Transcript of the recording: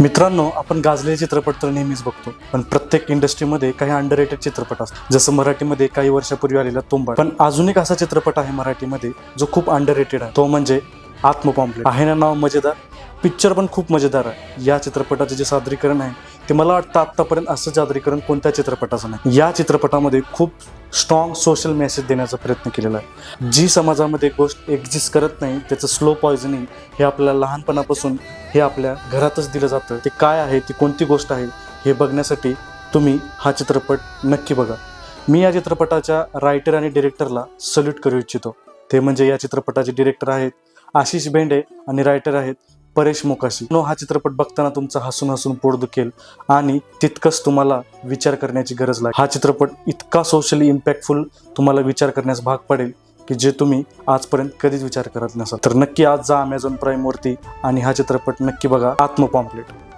मित्रांनो, आपण गाजलेले चित्रपट तर नेहमीच बघतो, पण प्रत्येक इंडस्ट्रीमध्ये काही अंडररेटेड चित्रपट असतात. जसं मराठीमध्ये काही वर्षापूर्वी आलेला तुंबाड. पण अजून एक असा चित्रपट आहे मराठीमध्ये जो खूप अंडररेटेड आहे, तो म्हणजे आत्मपॉम्पलेट. आहे ना नाव मजेदार. पिक्चर पण खूप मजेदार आहे. या चित्रपटाचे जे सादरीकरण आहे ते मला वाटतं आत्तापर्यंत असं सादरीकरण कोणत्या चित्रपटाचं नाही. या चित्रपटामध्ये खूप स्ट्रॉंग सोशल मेसेज देण्याचा प्रयत्न केलेला आहे. जी समाजामध्ये गोष्ट एक्झिस्ट करत नाही, त्याचं स्लो पॉयझनिंग हे आपल्याला लहानपणापासून हे आपल्या घरातच दिलं जातं. ते काय आहे, ती कोणती गोष्ट आहे हे बघण्यासाठी तुम्ही हा चित्रपट नक्की बघा. मी या चित्रपटाच्या रायटर आणि डिरेक्टरला सल्यूट करू इच्छितो. ते म्हणजे या चित्रपटाचे डिरेक्टर आहेत आशिष बेंडे आणि रायटर आहेत परेश मोकाशी. हा चित्रपट बघताना तुमचा हसून हसून पोट दुखेल आणि तितकंच तुम्हाला विचार करण्याची गरज लागेल. हा चित्रपट इतका सोशली इम्पॅक्टफुल तुम्हाला विचार करण्यास भाग पडेल की जे तुम्ही आजपर्यंत कधीच विचार करत नसाल. तर नक्की आज जा Amazon Prime वरती आणि हा चित्रपट नक्की बघा, आत्मपॉम्पलेट.